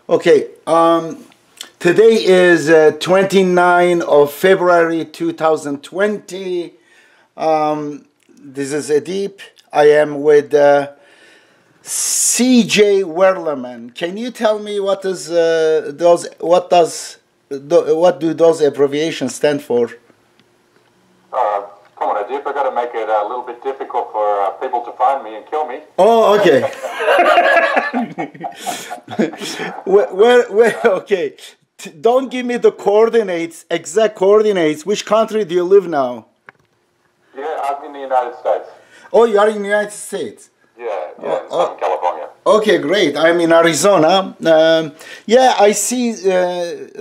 Okay, today is 29 of February 2020. This is Edip. I am with CJ Werleman. Can you tell me what do those abbreviations stand for? Come on, Edip, I've got to make it a little bit difficult for people to find me and kill me. Oh, okay. Okay. Don't give me the coordinates, exact coordinates. Which country do you live now? Yeah, I'm in the United States. Oh, you are in the United States? Yeah, Southern California. Okay, great. I'm in Arizona. Yeah, I see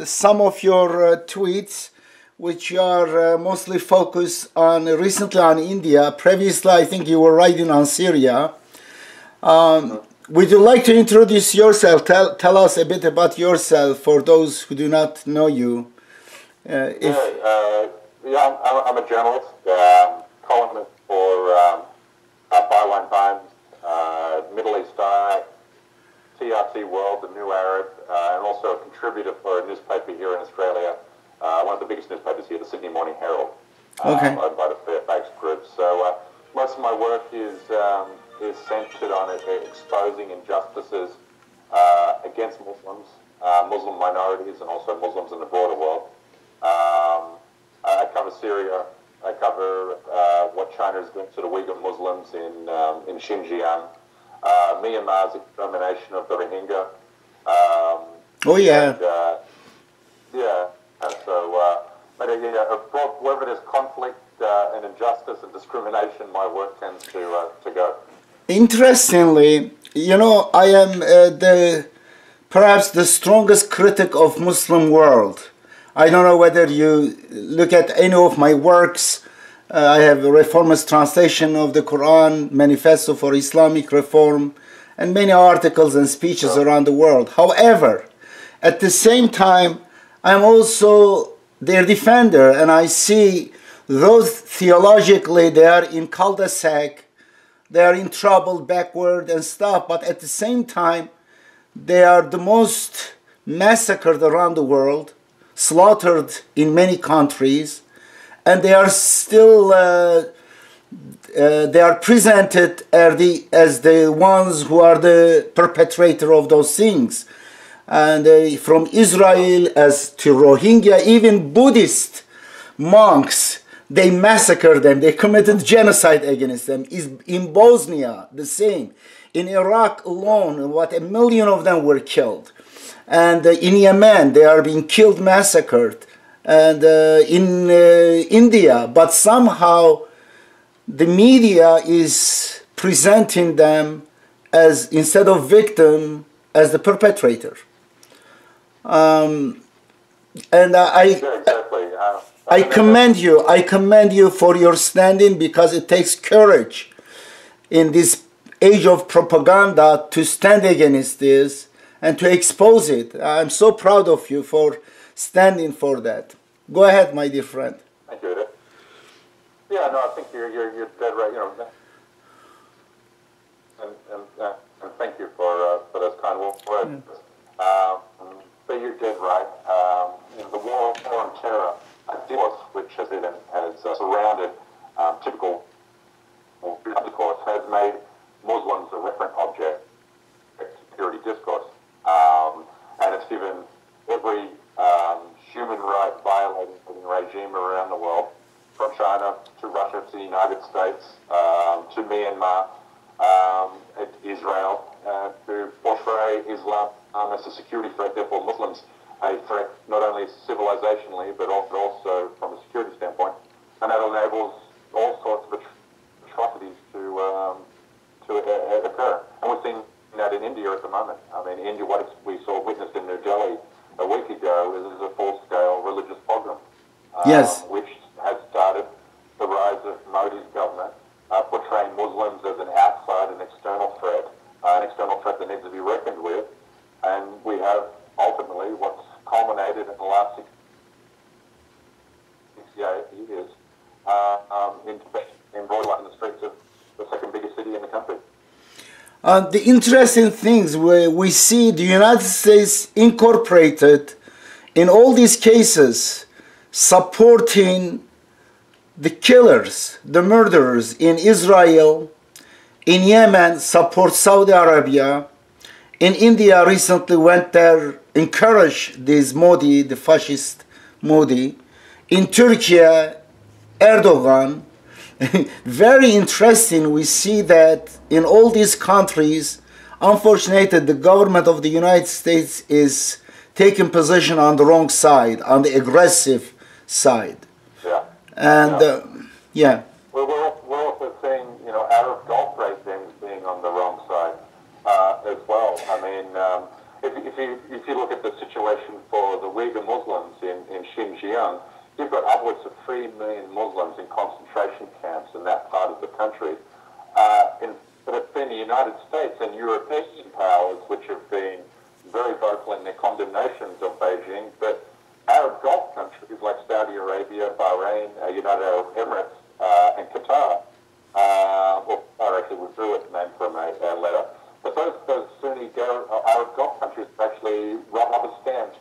some of your tweets, which are mostly focused on recently on India. Previously, I think you were writing on Syria. Would you like to introduce yourself? Tell us a bit about yourself for those who do not know you. I'm a journalist, columnist for Byline Times, Middle East Eye, TRT World, The New Arab, and also a contributor for a newspaper here in Australia, one of the biggest newspapers here, the Sydney Morning Herald, owned by the Fairfax Group. So most of my work is centered on exposing injustices against Muslims, Muslim minorities, and also Muslims in the broader world. I cover Syria. I cover what China is doing to the Uyghur Muslims in Xinjiang, Myanmar's extermination of the Rohingya. Oh yeah. And, wherever there's conflict and injustice and discrimination, my work tends to go. Interestingly, you know, I am perhaps the strongest critic of Muslim world. I don't know whether you look at any of my works. I have a reformist translation of the Quran, Manifesto for Islamic Reform, and many articles and speeches around the world. However, at the same time, I'm also their defender, and I see those theologically they are in cul-de-sac, they are in trouble, backward and stuff, but at the same time, they are the most massacred around the world, slaughtered in many countries, and they are still they are presented as the ones who are the perpetrator of those things. And from Israel as to Rohingya, even Buddhist monks, they massacred them. They committed genocide against them. In Bosnia, the same. In Iraq alone, 1 million of them were killed. And in Yemen, they are being killed, massacred. And in India, but somehow the media is presenting them as, instead of victim, as the perpetrator. And I commend you. I commend you for your standing, because it takes courage in this age of propaganda to stand against this and to expose it. I'm so proud of you for standing for that. Go ahead, my dear friend. Thank you, Edip. Yeah, no, I think you're dead right. You know, and thank you for those kind words. But you're dead right. The war on terror, which has surrounded typical discourse, has made Muslims a referent object of security discourse, and it's given every human rights violating regime around the world, from China to Russia to the United States to Myanmar, Israel, to portray Islam as a security threat, therefore Muslims a threat not only civilizationally but also from a security standpoint, and that enables all sorts of atrocities to occur. And we're seeing that in India at the moment. I mean, India, what we witnessed in New Delhi a week ago is a full-scale religious pogrom, which has started the rise of Modi's government, portraying Muslims as an outside and external threat that needs to be reckoned with. And we have ultimately what's culminated in the last 68 years in broad light in the streets of the second biggest city in the country. The interesting things we see the United States incorporated in all these cases, supporting the killers, the murderers in Israel, in Yemen, support Saudi Arabia, in India recently went there, encouraged this Modi, the fascist Modi, in Turkey, Erdogan. Very interesting, we see that in all these countries, unfortunately, the government of the United States is taking position on the wrong side, on the aggressive side. Yeah. And, yeah. We're also seeing, Arab Gulf regimes being on the wrong side as well. I mean, if you look at the situation for the Uyghur Muslims in Xinjiang, you've got upwards of 3 million Muslims in concentration camps in that part of the country. But it's been the United States and European powers which have been very vocal in their condemnations of Beijing, but Arab Gulf countries like Saudi Arabia, Bahrain, United Arab Emirates, and Qatar, well, Qatar actually withdrew its name from a letter, but those Sunni Arab Gulf countries actually rubber stamped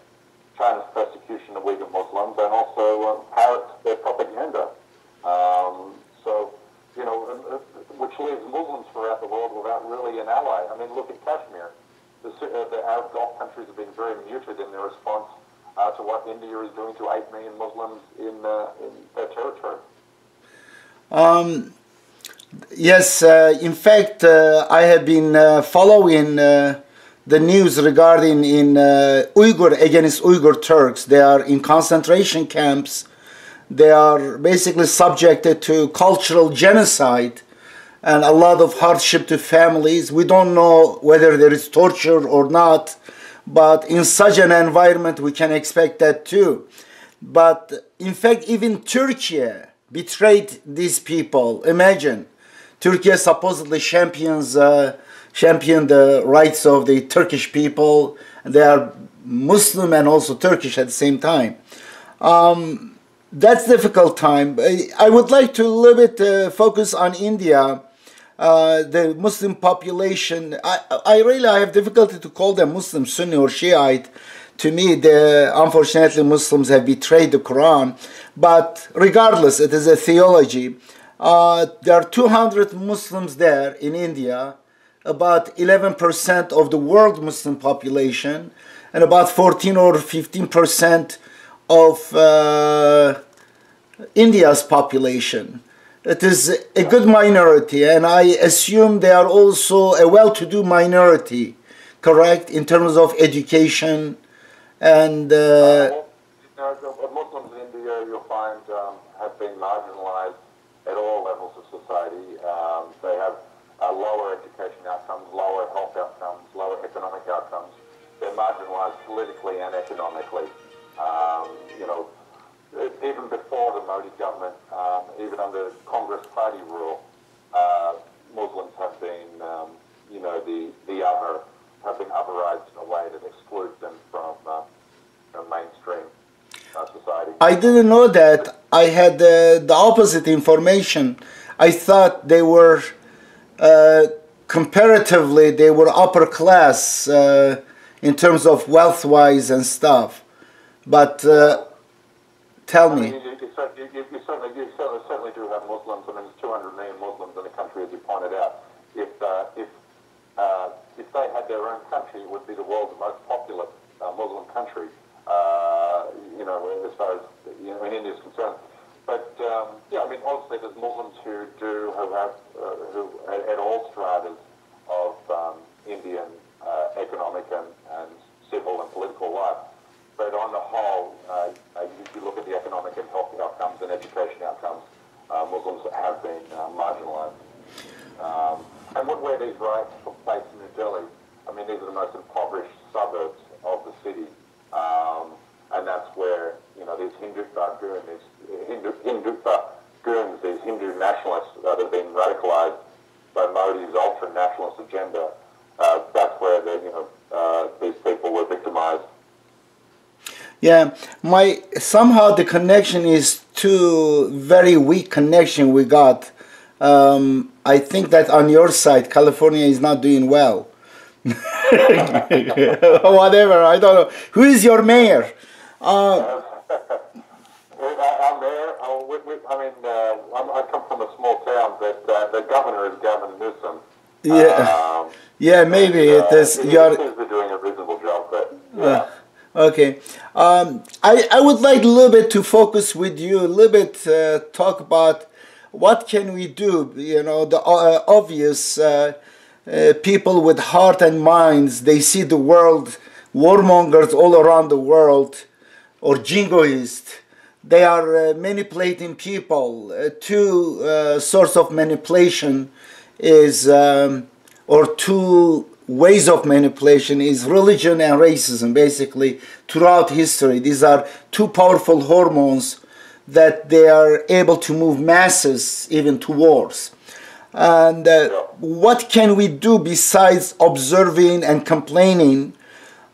China's persecution of Uyghur Muslims and also parrot their propaganda. Which leaves Muslims throughout the world without really an ally. I mean, look at Kashmir. The Arab Gulf countries have been very muted in their response to what India is doing to 8 million Muslims in their territory. Yes, in fact, I have been following the news regarding in against Uyghur Turks. They are in concentration camps. They are basically subjected to cultural genocide and a lot of hardship to families. We don't know whether there is torture or not, but in such an environment we can expect that too. But in fact, even Turkey betrayed these people. Imagine, Turkey supposedly championed the rights of the Turkish people. They are Muslim and also Turkish at the same time. That's a difficult time. I would like to a little bit focus on India. The Muslim population, I have difficulty to call them Muslim, Sunni or Shiite. To me, unfortunately, Muslims have betrayed the Quran. But regardless, it is a theology. There are 200 Muslims there in India, about 11% of the world Muslim population, and about 14 or 15% of India's population. It is a good minority, and I assume they are also a well-to-do minority, correct, in terms of education and... Muslims in India, you'll find, have been marginalized at all levels of society. They have lower education outcomes, lower health outcomes, lower economic outcomes. They're marginalized politically and economically. Even before the Modi government, even under Congress Party rule, Muslims have been, the other, have been otherized in a way that excludes them from mainstream society. I didn't know that. I had the opposite information. I thought they were, comparatively, they were upper class in terms of wealth-wise and stuff. But tell me. You certainly do have Muslims. I mean, there's 200 million Muslims in the country, as you pointed out. If they had their own country, it would be the world's most populous Muslim country. As far as in India is concerned. But obviously, there's Muslims who have at all stratas of Indian economic and civil and political life. But on the whole, if you look at the economic and health outcomes and education outcomes, Muslims have been marginalized. And where these riots took place in New Delhi, I mean, these are the most impoverished suburbs of the city. And that's where, these Hindutva goons, these Hindu nationalists that have been radicalized by Modi's ultra-nationalist agenda, that's where these people were victimized. Yeah, somehow the connection is too very weak connection we got. I think that on your side, California is not doing well. Whatever, I don't know. Who is your mayor? Our mayor, I come from a small town, but the governor is Gavin Newsom. Yeah, yeah, maybe it is. He seems to be doing a reasonable job, but yeah. Okay. I would like a little bit to focus with you, a little bit talk about what can we do, you know, the obvious people with heart and minds, they see the world, warmongers all around the world, or jingoists, they are manipulating people. Two sources of manipulation is, or two ways of manipulation is religion and racism, basically, throughout history. These are two powerful hormones that they are able to move masses even to wars. And what can we do besides observing and complaining?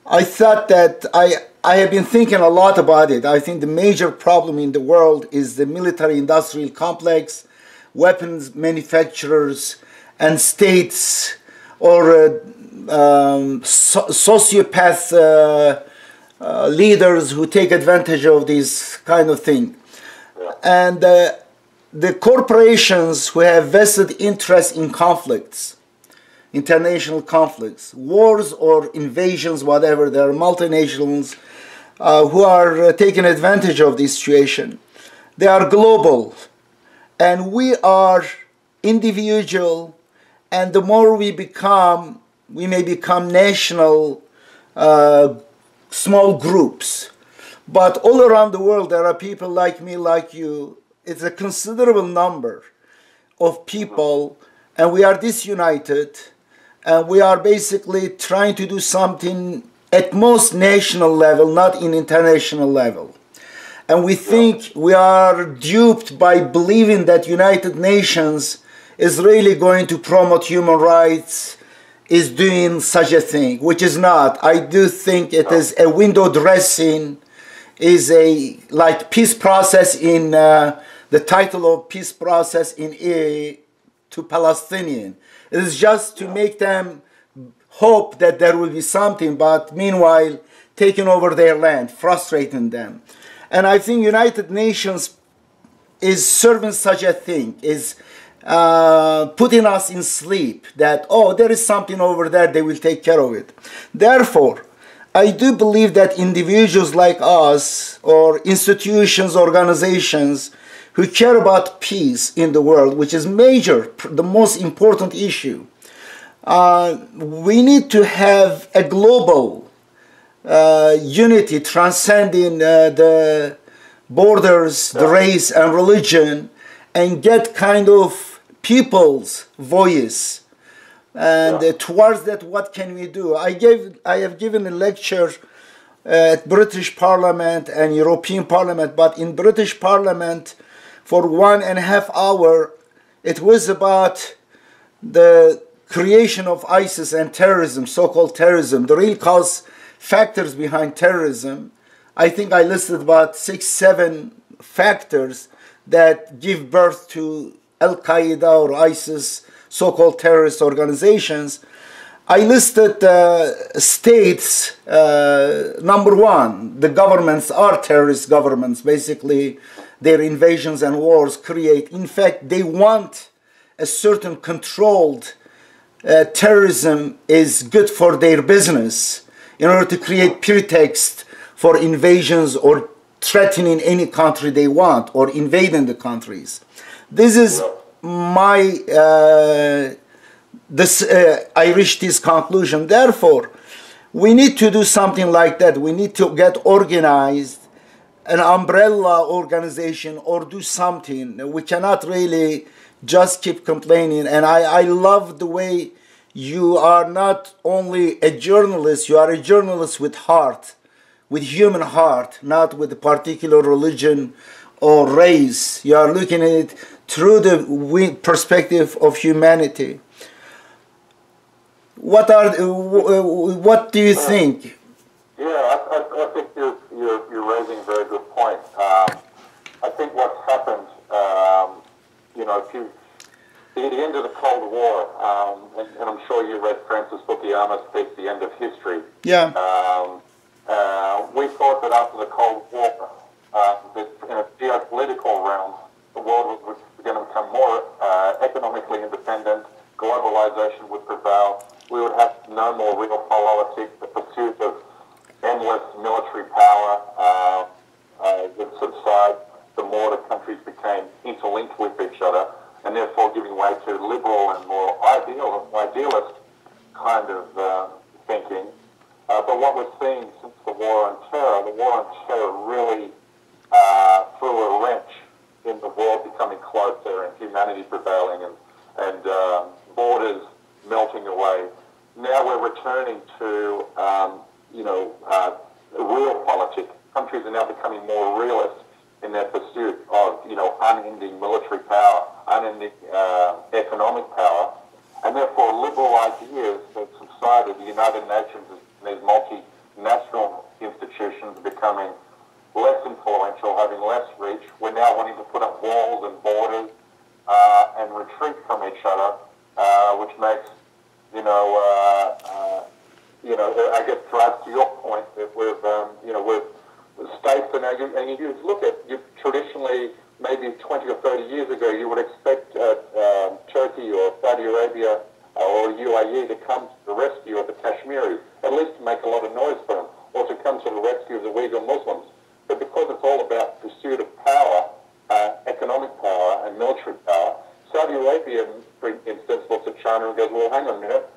I thought that I have been thinking a lot about it. I think the major problem in the world is the military-industrial complex, weapons manufacturers, and states, or sociopath leaders who take advantage of this kind of thing. And the corporations who have vested interest in conflicts, international conflicts, wars or invasions, whatever, there are multinationals who are taking advantage of this situation. They are global, and we are individual, and the more we become, we may become national, small groups. But all around the world, there are people like me, like you. It's a considerable number of people, and we are disunited, and we are basically trying to do something at most national level, not in international level. And we think we are duped by believing that United Nations is really going to promote human rights, is doing such a thing, which is not. I do think it is a window dressing, is a like peace process in the title of peace process in to Palestinian. It is just to make them hope that there will be something, but meanwhile taking over their land, frustrating them. And I think United Nations is serving such a thing, is putting us in sleep that, oh, there is something over there, they will take care of it. Therefore, I do believe that individuals like us, or institutions, organizations, who care about peace in the world, which is major, the most important issue, we need to have a global unity transcending the borders, the race and religion, and get kind of people's voice. And towards that, what can we do? I have given a lecture at British Parliament and European Parliament, but in British Parliament for 1.5 hours, it was about the creation of ISIS and terrorism, so-called terrorism, the real cause factors behind terrorism. I think I listed about 6-7 factors that give birth to Al-Qaeda or ISIS, so-called terrorist organizations. I listed states, number one, the governments are terrorist governments. Basically, their invasions and wars create, in fact, they want a certain controlled terrorism is good for their business in order to create pretext for invasions or threatening any country they want or invading the countries. This is my, I reached this conclusion. Therefore, we need to do something like that. We need to get organized, an umbrella organization, or do something. We cannot really just keep complaining. And I love the way you are not only a journalist, you are a journalist with heart, with human heart, not with a particular religion or race. You are looking at it through the perspective of humanity. What do you think? Yeah, I think you're raising a very good point. I think what's happened, the end of the Cold War, and I'm sure you read Francis Fukuyama's piece, The End of History. Yeah. We thought that after the Cold War, that in a geopolitical realm, the world was going to become more economically independent, globalization would prevail, we would have no more real politics, the pursuit of endless military power would subside the more the countries became interlinked with each other, and therefore giving way to liberal and more idealist kind of thinking. But what we're seeing since the war on terror really threw a wrench in the world becoming closer and humanity prevailing and borders melting away. Now we're returning to, real politics. Countries are now becoming more realist in their pursuit of, unending military power, unending economic power, and therefore liberal ideas have subsided. The United Nations and these multinational institutions are becoming less influential, having less reach. We're now wanting to put up walls and borders and retreat from each other, which makes, I guess drives to your point that we've states are now, and you look at, traditionally, maybe 20 or 30 years ago, you would expect Turkey or Saudi Arabia or UAE to come to the rescue of the Kashmiris, at least to make a lot of noise for them, or to come to the rescue of the Uyghur Muslims. But because it's all about pursuit of power, economic power and military power, Saudi Arabia, for instance, looks at China and goes, well, hang on a minute,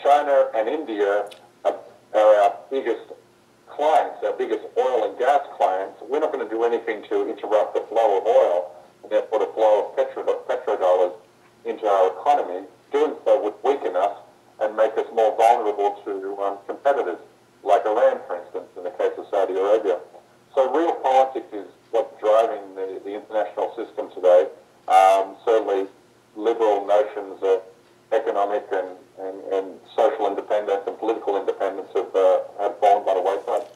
China and India are our biggest clients, our biggest oil and gas clients. We're not going to do anything to interrupt the flow of oil and therefore the flow of petrodollars into our economy. Doing so would weaken us and make us more vulnerable to competitors, like Iran, for instance, in the case of Saudi Arabia. So real politics is what's driving the international system today. Certainly liberal notions of economic and social independence and political independence have fallen by the wayside.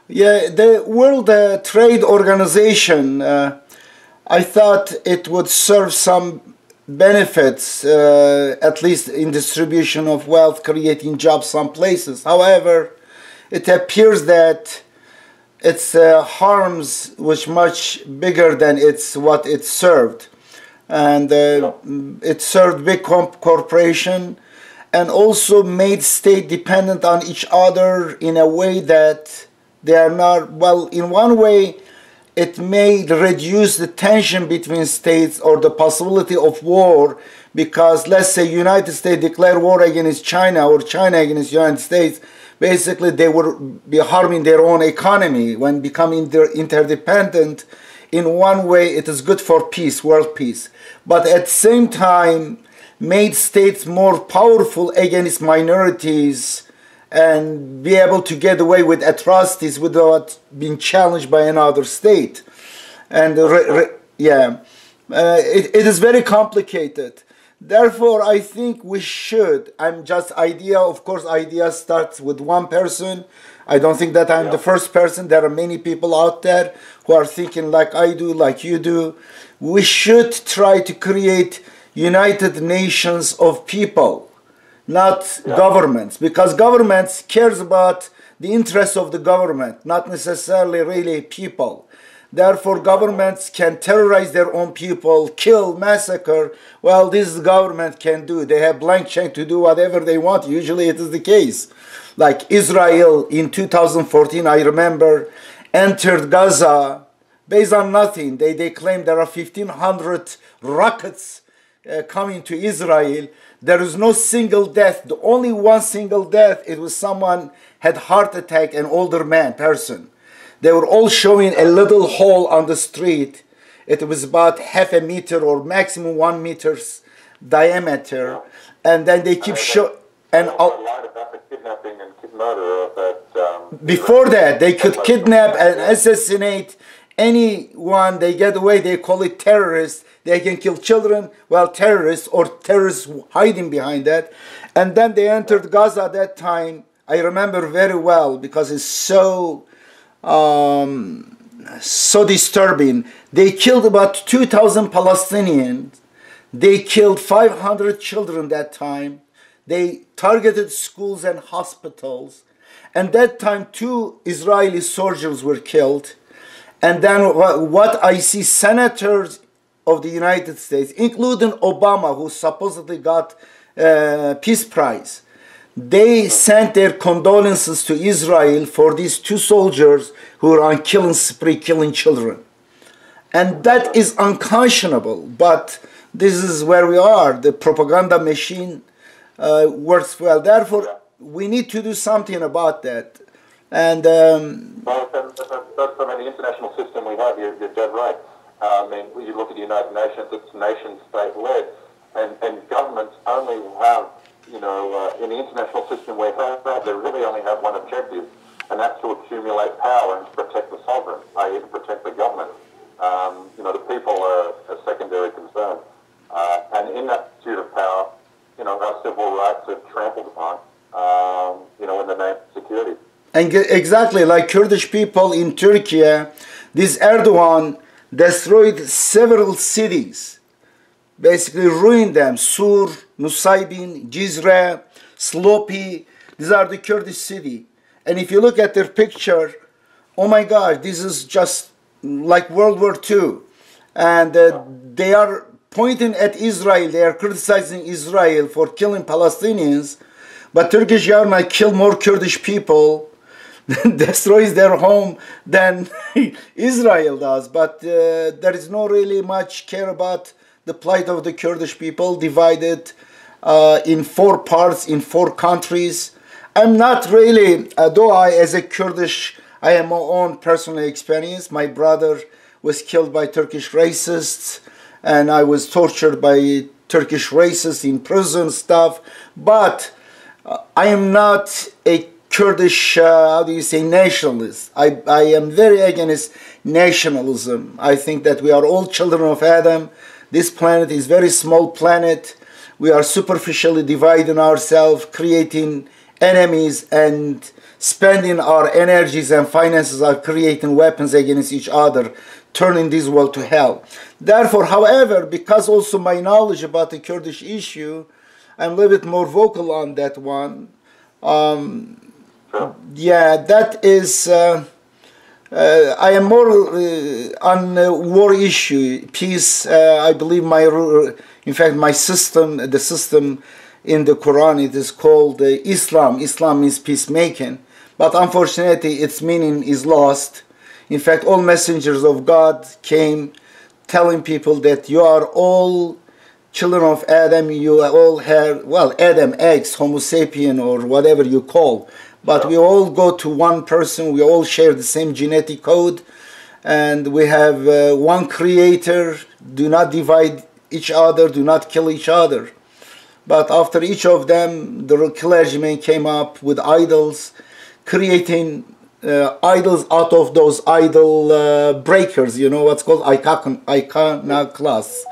Yeah, the World Trade Organization, I thought it would serve some benefits, at least in distribution of wealth, creating jobs some places. However, it appears that its harms was much bigger than what it served. And it served big corporation and also made state dependent on each other in a way that they are not, well, in one way it may reduce the tension between states or the possibility of war, because let's say United States declare war against China or China against United States, basically they would be harming their own economy. When becoming interdependent, in one way it is good for peace, world peace, but at the same time made states more powerful against minorities and be able to get away with atrocities without being challenged by another state. And it is very complicated. Therefore, I think we should, of course, idea starts with one person. I don't think that I'm the first person. There are many people out there who are thinking like I do, like you do. We should try to create United Nations of people, not governments, because governments cares about the interests of the government, not necessarily really people. Therefore, governments can terrorize their own people, kill, massacre. Well, this government can do. They have blank check to do whatever they want. Usually it is the case. Like Israel in 2014, I remember, entered Gaza based on nothing. They claim there are 1,500 rockets coming to Israel. There is no single death. The only one single death, it was someone had heart attack, an older person. They were all showing a little hole on the street. It was about half a meter or maximum 1 meter's diameter. And then they keep showing. And lied about the kidnapping and murder of that. Before that, they could kidnap and assassinate anyone. They get away. They call it terrorists. They can kill children. Well, terrorists or terrorists hiding behind that. And then they entered Gaza at that time. I remember very well because it's so disturbing. They killed about 2,000 Palestinians They killed 500 children that time. They targeted schools and hospitals. And that time 2 Israeli soldiers were killed. And then what I see, senators of the United States, including Obama, who supposedly got Peace Prize, they sent their condolences to Israel for these 2 soldiers who were on killing spree, killing children. And that is unconscionable, but this is where we are. The propaganda machine works well. Therefore, we need to do something about that. And well, that's from the international system we have. You're dead right. I mean, you look at the United Nations; it's nation-state led, and governments only have, you know, in the international system we have, they really only have one objective, and that's to accumulate power and to protect the sovereign, i.e., to protect the government. You know, the people are a secondary concern, and in that pursuit of power, you know, our civil rights are trampled upon, you know, in the name of security. And exactly like Kurdish people in Turkey, this Erdogan destroyed several cities, basically ruined them. Sur, Nusaybin, Cizre, Slopi, these are the Kurdish city. And if you look at their picture, oh my gosh, this is just like World War II. And they are pointing at Israel, they are criticizing Israel for killing Palestinians, but Turkish government kill more Kurdish people, destroys their home than Israel does. But there is no really much care about the plight of the Kurdish people, divided in 4 parts, in 4 countries. I'm not really, though I, as a Kurdish, I have my own personal experience. My brother was killed by Turkish racists, and I was tortured by Turkish racists in prison stuff. But I am not a Kurdish, how do you say, nationalist. I am very against nationalism. I think that we are all children of Adam. This planet is a very small planet. We are superficially dividing ourselves, creating enemies, and spending our energies and finances are creating weapons against each other, turning this world to hell. Therefore, however, because also my knowledge about the Kurdish issue, I'm a little bit more vocal on that one. Yeah, that is, I am more on war issue, peace. I believe in fact, my system, the system in the Quran, it is called Islam. Islam means peacemaking, but unfortunately, its meaning is lost. In fact, all messengers of God came telling people that you are all children of Adam, you all have, well, Adam, X, Homo sapien, or whatever you call. But we all go to one person, we all share the same genetic code, and we have one creator. Do not divide each other, do not kill each other. But after each of them, the clergymen came up with idols, creating idols out of those idol breakers, you know what's called iconoclast.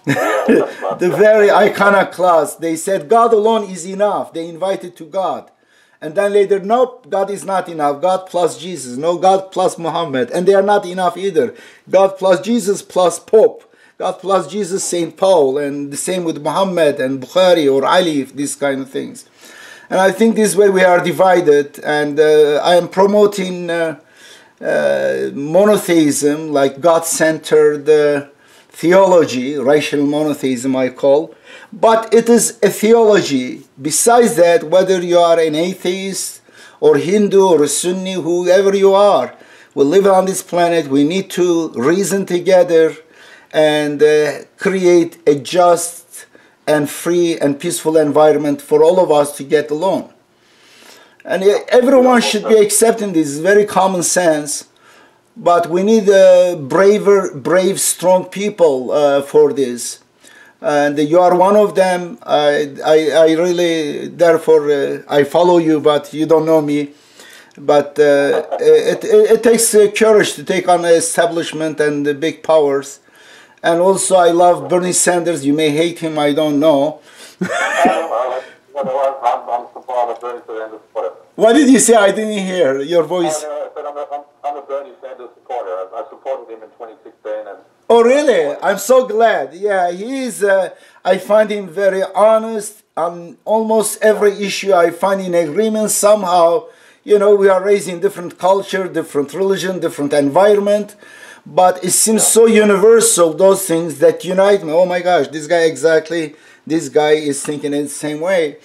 The very iconoclast. They said God alone is enough. They invited to God. And then later, no, God is not enough. God plus Jesus. No, God plus Muhammad. And they are not enough either. God plus Jesus plus Pope. God plus Jesus, St. Paul. And the same with Muhammad and Bukhari or Ali, these kind of things. And I think this way we are divided. And I am promoting monotheism, like God-centered theology, racial monotheism I call. But it is a theology. Besides that, whether you are an atheist or Hindu or a Sunni, whoever you are, we live on this planet. We need to reason together and create a just and free and peaceful environment for all of us to get along. And everyone should be accepting this. It's very common sense. But we need brave, strong people for this. And you are one of them. I really, therefore, I follow you, but you don't know me. But it takes courage to take on the establishment and the big powers. And also, I love Bernie Sanders. You may hate him, I don't know. I'm supporter of Bernie Sanders supporter. What did you say? I didn't hear your voice. I'm a Bernie Sanders supporter. I supported him in 2016. And Oh, really? I'm so glad. Yeah, he is. I find him very honest on almost every issue. I find in agreement somehow. You know, we are raised in different culture, different religion, different environment, but it seems so universal, those things that unite me. Oh my gosh, this guy is thinking in the same way.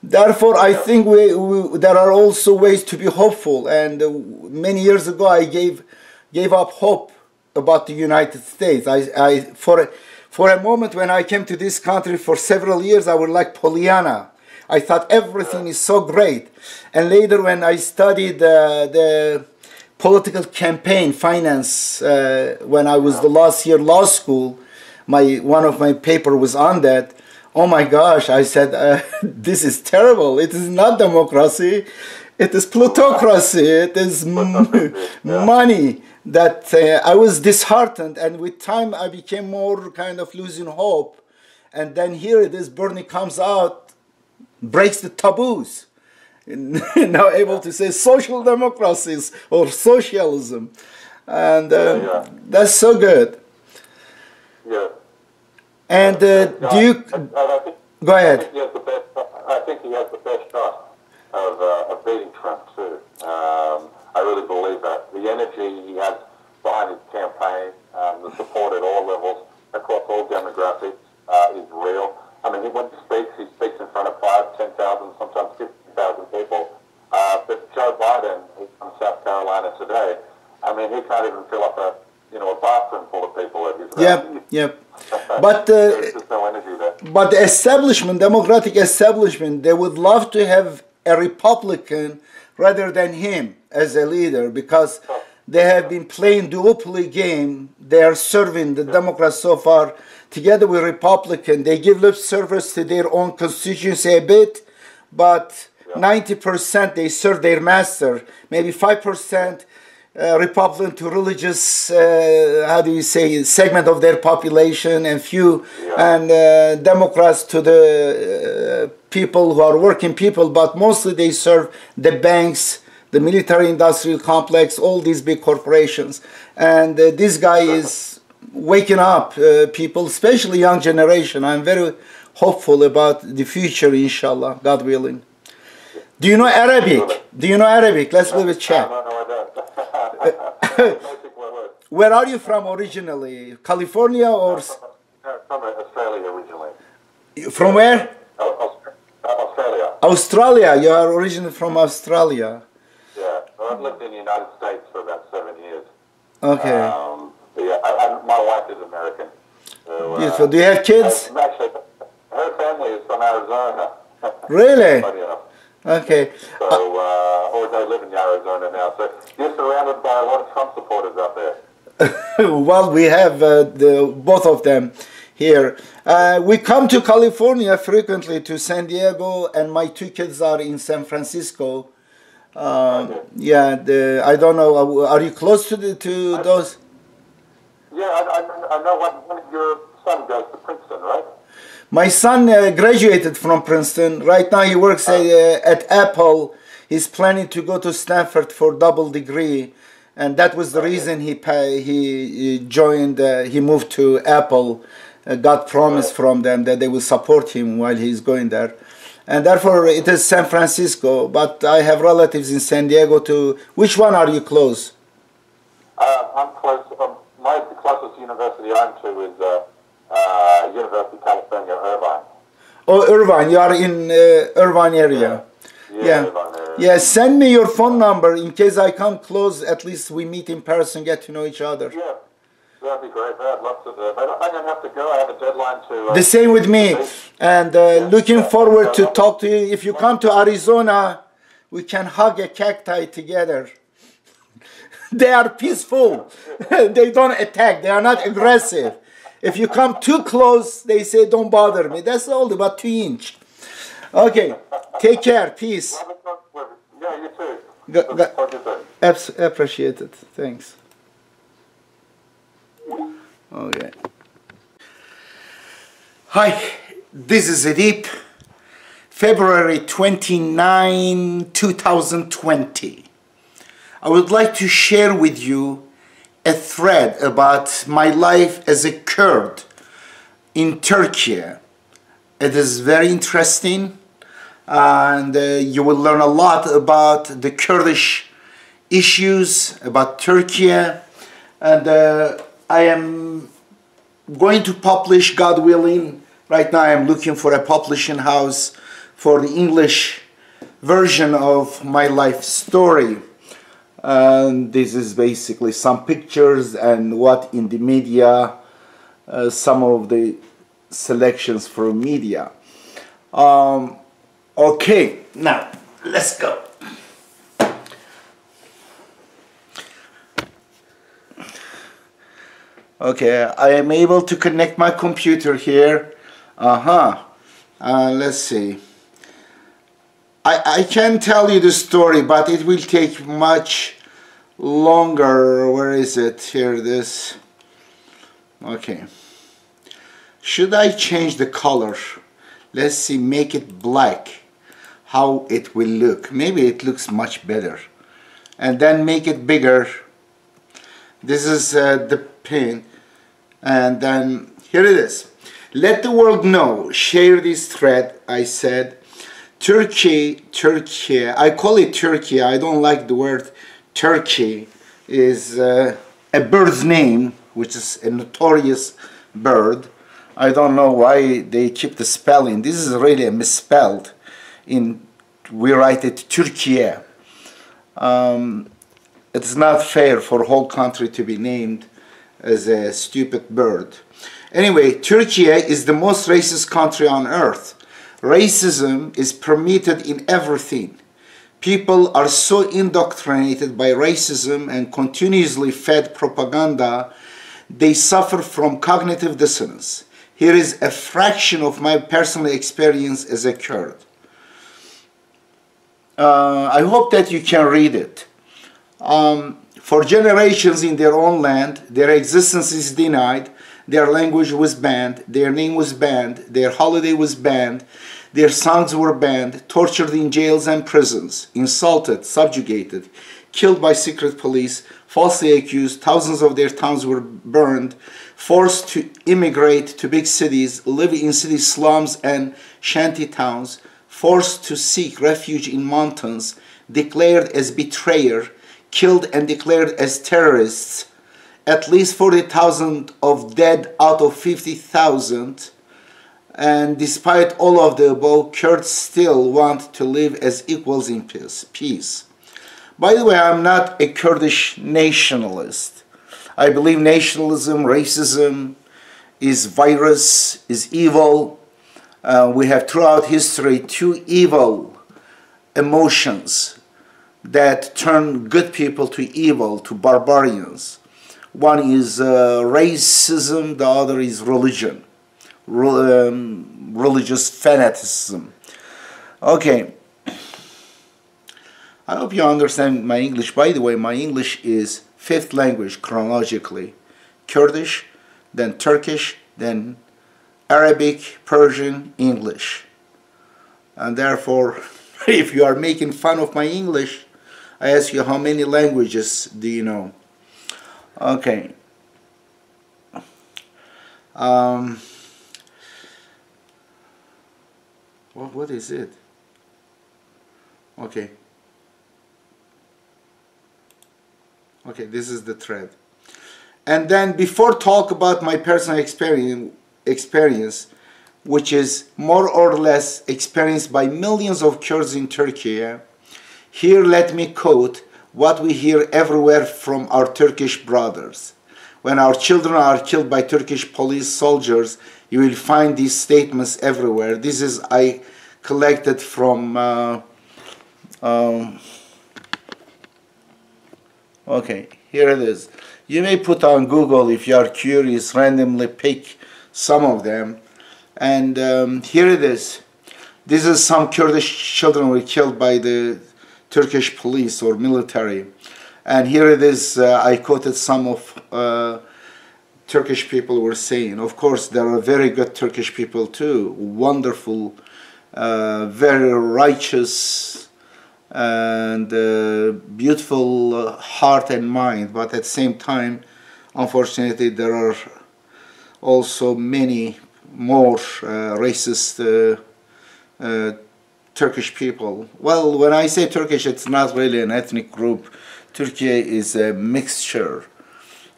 Therefore, I think there are also ways to be hopeful. And many years ago, I gave up hope about the United States. For a moment, when I came to this country for several years, I was like Pollyanna. I thought everything is so great. And later, when I studied the political campaign finance, when I was the last year law school, one of my paper was on that. Oh my gosh, I said, this is terrible. It is not democracy. It is plutocracy. It is money. That I was disheartened, and with time I became more kind of losing hope. And then here it is, Bernie comes out, breaks the taboos, now able to say social democracies or socialism. And that's so good. Yeah. And do you... Go ahead. I think he has the best shot of beating Trump too. I really believe that. The energy he has behind his campaign, the support at all levels, across all demographics, is real. I mean, when he speaks in front of 5, 10,000, sometimes 50,000 people. But Joe Biden, who's from South Carolina today, I mean, he can't even fill up a bathroom full of people at his rally. Yep. But there's just no energy there. But the establishment, democratic establishment, they would love to have a Republican rather than him as a leader, because they have been playing duopoly game. They are serving the Democrats so far together with Republican. They give lip service to their own constituency a bit, but 90% they serve their master. Maybe 5% Republican to religious, segment of their population, and few, and Democrats to the people who are working people, but mostly they serve the banks, the military industrial complex, all these big corporations. And this guy is waking up people, especially young generation. I'm very hopeful about the future, inshallah, God willing. Do you know Arabic? Do you know Arabic? Let's leave it chat. No, I don't. Where are you from originally? California or? From Australia originally. From where? Australia. Australia. You are originally from Australia. Yeah, I've lived in the United States for about 7 years. Okay. My wife is American. So, beautiful. Do you have kids? Actually, her family is from Arizona. Really? Funny enough. Okay. So, or they live in Arizona now. So you're surrounded by a lot of Trump supporters out there. Well, we have both of them here. We come to California frequently, to San Diego, and my 2 kids are in San Francisco. Yeah, I don't know. Are you close to those? Yeah, I know one of your son goes to Princeton, right? My son graduated from Princeton. Right now he works at Apple. He's planning to go to Stanford for double degree, and that was the reason he joined. He moved to Apple. Got promise from them that they will support him while he's going there, and therefore it is San Francisco. But I have relatives in San Diego too. Which one are you close? I'm close. The closest university I'm to is University of California, Irvine. Oh, Irvine. You are in Irvine area. Yeah. Irvine area. Yeah, send me your phone number in case I come close. At least we meet in person, get to know each other. Yeah, that'd be great. I'd love to do it. But I'm going to have to go. I have a deadline to... the same with me. And looking forward to talk to you. If you come to Arizona, we can hug a cacti together. They are peaceful. They don't attack. They are not aggressive. If you come too close, they say, don't bother me. That's all, about 2 inch. Okay. Take care. Peace. Yeah, you too. Appreciate it. Thanks. Okay. Hi, this is Edip. February 29, 2020. I would like to share with you a thread about my life as a Kurd in Turkey. It is very interesting, and you will learn a lot about the Kurdish issues, about Turkey, and I am going to publish, God willing. Right now I am looking for a publishing house for the English version of my life story. And this is basically some pictures and what in the media, some of the selections from media. Okay, now let's go. Okay, I am able to connect my computer here. Let's see. I can tell you the story, but it will take much longer. Where is it? Here it is. Okay. Should I change the color? Let's see, make it black. How it will look. Maybe it looks much better. And then make it bigger. This is the pin. And then here it is. Let the world know. Share this thread, I said. Turkey, I call it Turkey, I don't like the word Turkey, is a bird's name, which is a notorious bird. I don't know why they keep the spelling. This is really a misspelled. We write it Turkiye. It's not fair for a whole country to be named as a stupid bird. Anyway, Turkey is the most racist country on earth. Racism is permitted in everything. People are so indoctrinated by racism and continuously fed propaganda, they suffer from cognitive dissonance. Here is a fraction of my personal experience as a Kurd. I hope that you can read it. For generations in their own land, their existence is denied, their language was banned, their name was banned, their holiday was banned, their songs were banned, tortured in jails and prisons, insulted, subjugated, killed by secret police, falsely accused, thousands of their towns were burned, forced to immigrate to big cities, live in city slums and shanty towns, forced to seek refuge in mountains, declared as betrayer, killed and declared as terrorists, at least 40,000 of dead out of 50,000, and despite all of the above, Kurds still want to live as equals in peace. By the way, I'm not a Kurdish nationalist. I believe nationalism, racism is virus, is evil. We have throughout history two evil emotions that turn good people to evil, to barbarians. One is racism, the other is religion. Religious fanaticism. Okay, I hope you understand my English. By the way, my English is fifth language chronologically. Kurdish, then Turkish, then Arabic, Persian, English. And therefore, if you are making fun of my English, I ask you, how many languages do you know? Okay. What is it? Okay. Okay, this is the thread. And then before talk about my personal experience, which is more or less experienced by millions of Kurds in Turkey, here let me quote what we hear everywhere from our Turkish brothers. When our children are killed by Turkish police soldiers, you will find these statements everywhere. This is I collected from okay, here it is. You may put on Google if you are curious, randomly pick some of them. And here it is. This is some Kurdish children were killed by the Turkish police or military. And here it is, I quoted some of Turkish people were saying. Of course, there are very good Turkish people too, wonderful, very righteous, and beautiful heart and mind, but at the same time, unfortunately, there are also many more racist Turkish people. Well, when I say Turkish, it's not really an ethnic group. Turkey is a mixture,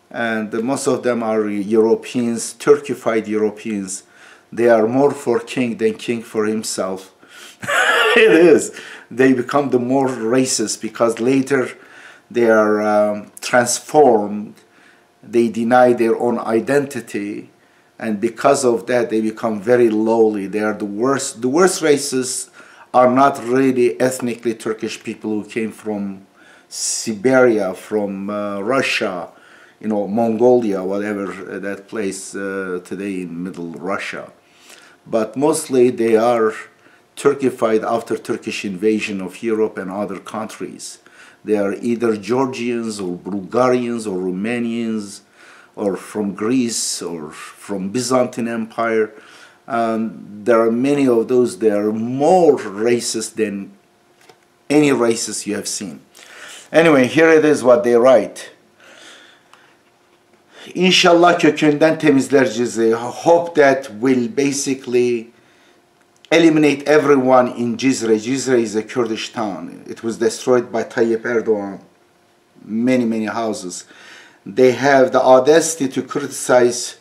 and most of them are Europeans, Turkified Europeans. They are more for king than king for himself. It is. They become the more racist because later they are transformed. They deny their own identity, and because of that they become very lowly. They are the worst. The worst racists are not really ethnically Turkish people who came from Siberia, from Russia, you know, Mongolia, whatever that place today in middle Russia. But mostly they are Turkified after Turkish invasion of Europe and other countries. They are either Georgians or Bulgarians or Romanians or from Greece or from Byzantine Empire. There are many of those. They are more racist than any racist you have seen. Anyway, here it is what they write. İnşallah kökünden temizler Cizre'yi. Hope that will basically eliminate everyone in Cizre. Cizre is a Kurdish town. It was destroyed by Tayyip Erdogan. Many houses. They have the audacity to criticize